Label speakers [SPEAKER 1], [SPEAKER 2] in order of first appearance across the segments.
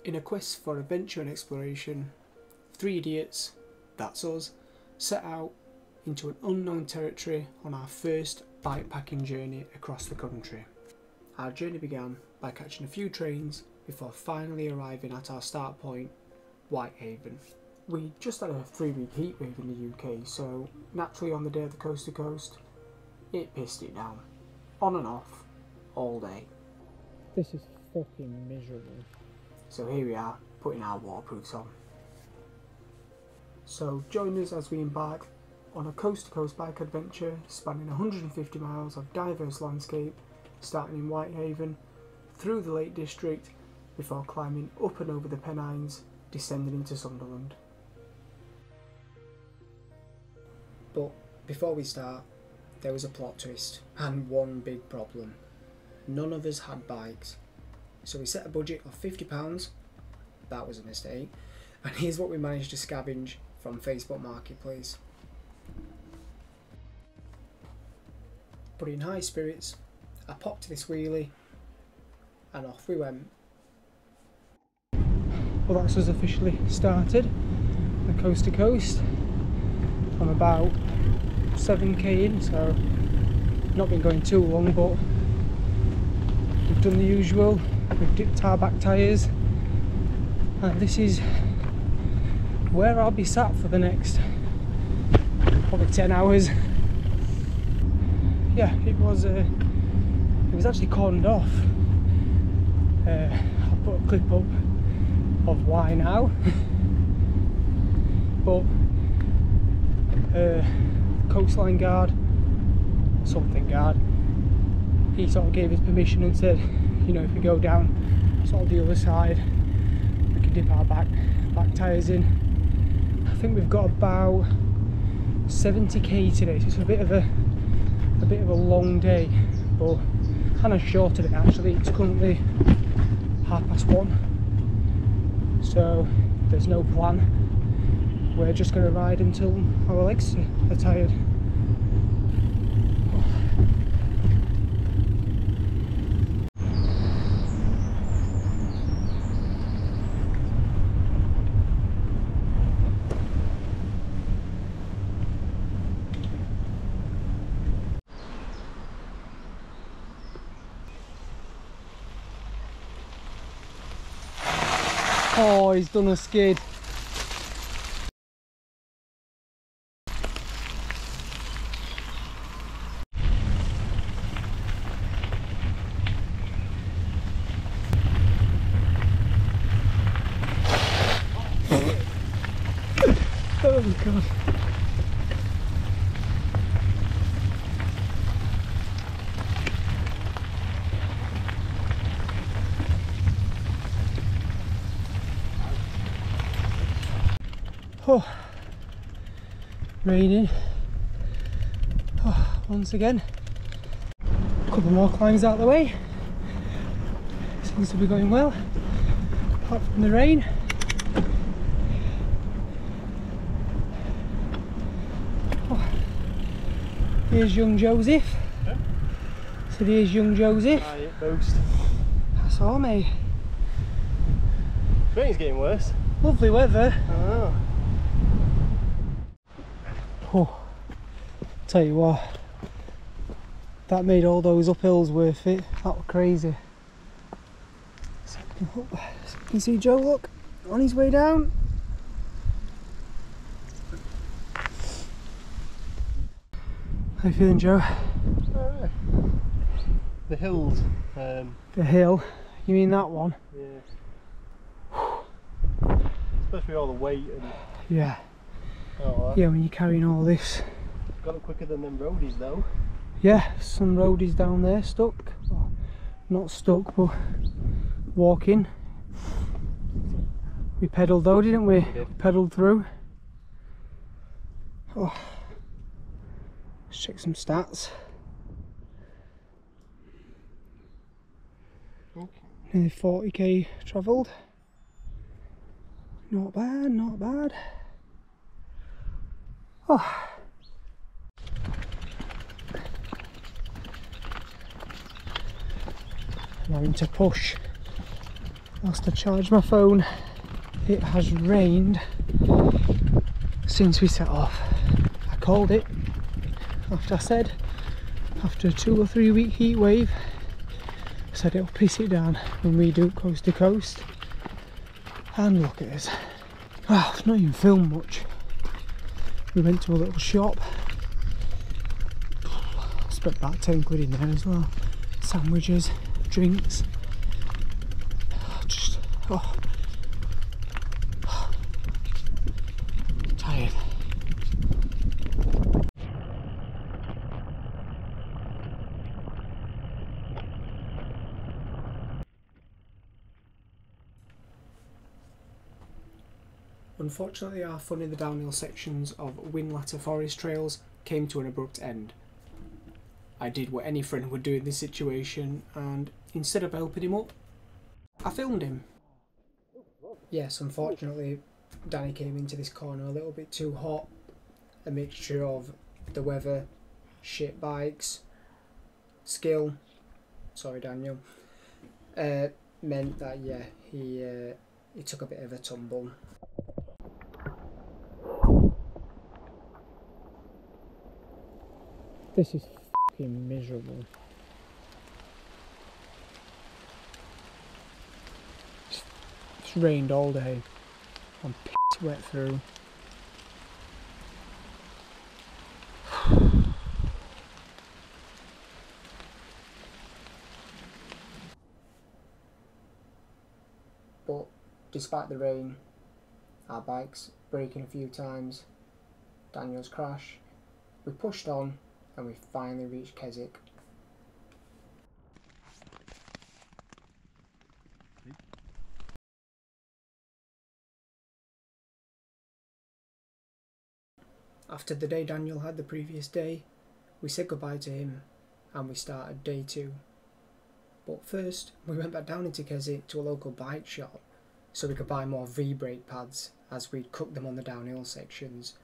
[SPEAKER 1] In a quest for adventure and exploration, three idiots, that's us, set out into an unknown territory on our first bikepacking journey across the country. Our journey began by catching a few trains before finally arriving at our start point, Whitehaven. We just had a 3-week heatwave in the UK, so naturally on the day of the coast to coast, it pissed it down. On and off, all day. This is fucking miserable. So here we are, putting our waterproofs on. So join us as we embark on a coast-to-coast bike adventure spanning 150 miles of diverse landscape, starting in Whitehaven, through the Lake District, before climbing up and over the Pennines, descending into Sunderland. But before we start, there was a plot twist, and one big problem. None of us had bikes. So we set a budget of £50, that was a mistake, and here's what we managed to scavenge from Facebook Marketplace. But in high spirits, I popped this wheelie and off we went. Well, that's us officially started, the coast to coast. I'm about 7k in, so not been going too long, but we've done the usual. We've dipped our back tyres, and this is where I'll be sat for the next probably 10 hours. Yeah, it was actually cordoned off. I'll put a clip up of why now. But coastline guard, something guard, he sort of gave his permission and said, you know, if we go down sort of the other side, we can dip our back tyres in. I think we've got about 70k today, so it's a bit of a long day, but and I shortened it actually. It's currently 1:30, so there's no plan. We're just going to ride until our legs are tired. Oh, he's done a skid. Oh my god. Oh, raining. Oh, once again. A couple more climbs out of the way. Seems to be going well, apart from the rain. Oh, here's young Joseph. Yeah. So here's young Joseph.
[SPEAKER 2] Ah, yeah, boast.
[SPEAKER 1] That's all, mate.
[SPEAKER 2] Rain's getting worse.
[SPEAKER 1] Lovely weather.
[SPEAKER 2] I know.
[SPEAKER 1] Oh, tell you what, that made all those uphills worth it. That was crazy. So you can see Joe, look, on his way down. How you feeling, Joe?
[SPEAKER 2] The hills.
[SPEAKER 1] The hill? You mean that one?
[SPEAKER 2] Yeah. Especially all the weight and...
[SPEAKER 1] Yeah.
[SPEAKER 2] Oh,
[SPEAKER 1] yeah, when you're carrying all this.
[SPEAKER 2] Got it quicker than them roadies though.
[SPEAKER 1] Yeah, some roadies down there stuck. Well, not stuck, but walking. We pedalled though, didn't we? We pedalled through. Oh. Let's check some stats.
[SPEAKER 2] Okay.
[SPEAKER 1] Nearly 40k travelled. Not bad, not bad. Oh. I'm having to push whilst I charge my phone, it has rained since we set off. I called it after I said, after a 2 or 3 week heat wave, I said it'll piss it down when we do coast to coast. And look at us. Wow, it's not even filmed much. We went to a little shop. Spent about 10 quid in there as well. Sandwiches, drinks. Just, tired. Unfortunately, our fun in the downhill sections of Whinlatter Forest trails came to an abrupt end. I did what any friend would do in this situation, and instead of helping him up, I filmed him. Yes, unfortunately, Danny came into this corner a little bit too hot. A mixture of the weather, shit bikes, skill, sorry Daniel, meant that yeah, he took a bit of a tumble. This is fucking miserable. It's rained all day. I'm pissed wet through. But despite the rain, our bikes breaking a few times, Daniel's crash, we pushed on and we finally reached Keswick. After the day Daniel had the previous day, we said goodbye to him and we started day 2. But first, we went back down into Keswick to a local bike shop so we could buy more V-brake pads as we'd cooked them on the downhill sections.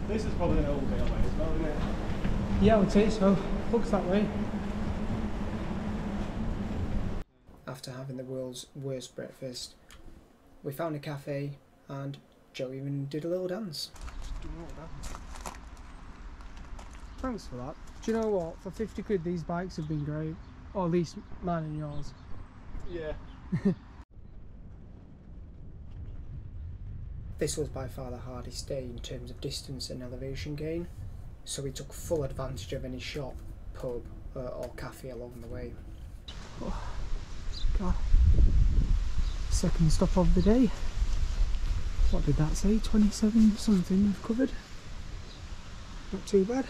[SPEAKER 2] This is probably an old way as well, isn't it?
[SPEAKER 1] Yeah, I would say so. Looks that way. After having the world's worst breakfast, we found a cafe and Joe even did a little dance. Thanks for that. Do you know what? For 50 quid these bikes have been great. Or at least mine and yours.
[SPEAKER 2] Yeah.
[SPEAKER 1] This was by far the hardest day in terms of distance and elevation gain, so we took full advantage of any shop, pub or cafe along the way. Oh, God. Second stop of the day. What did that say? 27 something we've covered. Not too bad.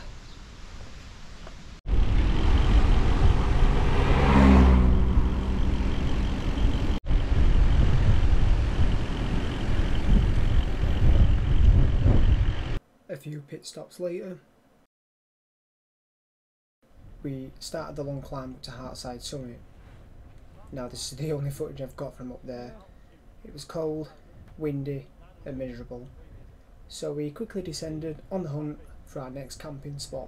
[SPEAKER 1] A few pit stops later, we started the long climb up to Hartside Summit. Now this is the only footage I've got from up there. It was cold, windy and miserable, so we quickly descended on the hunt for our next camping spot.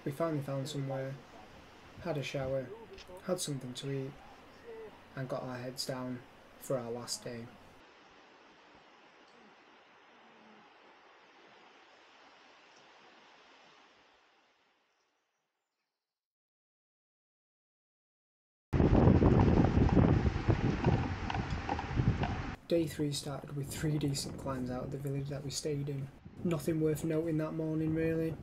[SPEAKER 1] We finally found somewhere, had a shower, had something to eat, and got our heads down for our last day. Day 3 started with 3 decent climbs out of the village that we stayed in. Nothing worth noting that morning really.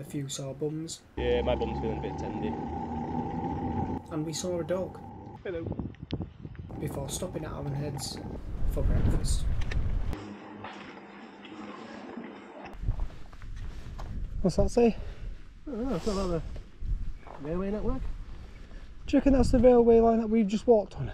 [SPEAKER 1] A few sore bums.
[SPEAKER 2] Yeah, my bum's feeling a bit tendy.
[SPEAKER 1] And we saw a dog.
[SPEAKER 2] Hello.
[SPEAKER 1] Before stopping at Aaron Head's for breakfast. What's that say?
[SPEAKER 2] Oh, it's not like the railway network.
[SPEAKER 1] Do you reckon that's the railway line that we've just walked on?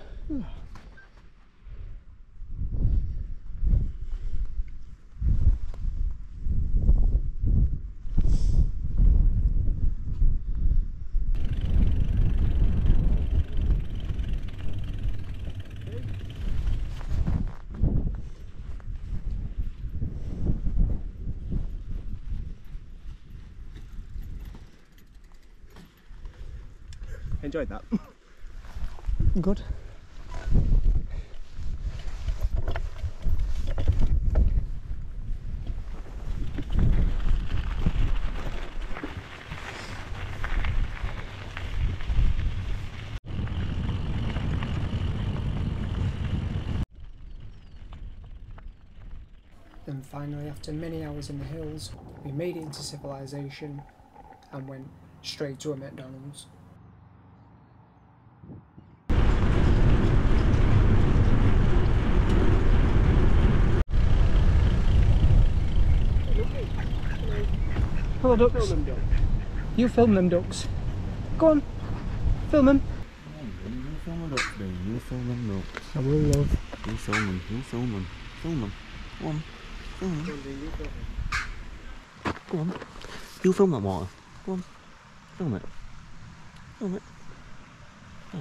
[SPEAKER 2] Enjoyed that.
[SPEAKER 1] Good. And finally, after many hours in the hills, we made it into civilization and went straight to a McDonald's. Hello ducks.
[SPEAKER 2] Film them, John.
[SPEAKER 1] You film them ducks. Go on, film them.
[SPEAKER 3] You film the ducks, baby. You film them ducks.
[SPEAKER 1] I will love.
[SPEAKER 3] You film them. You film them. Film them. Go on. Film them. Go on. You film that water. Go on. Film it. Film it. Oh.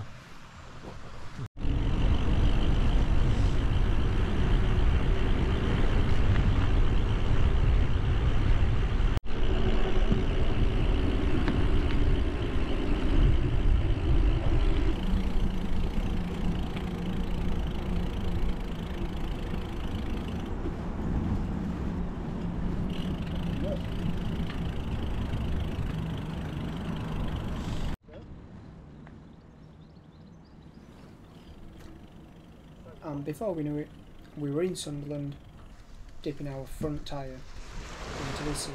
[SPEAKER 1] And before we knew it, we were in Sunderland, dipping our front tyre into the sea.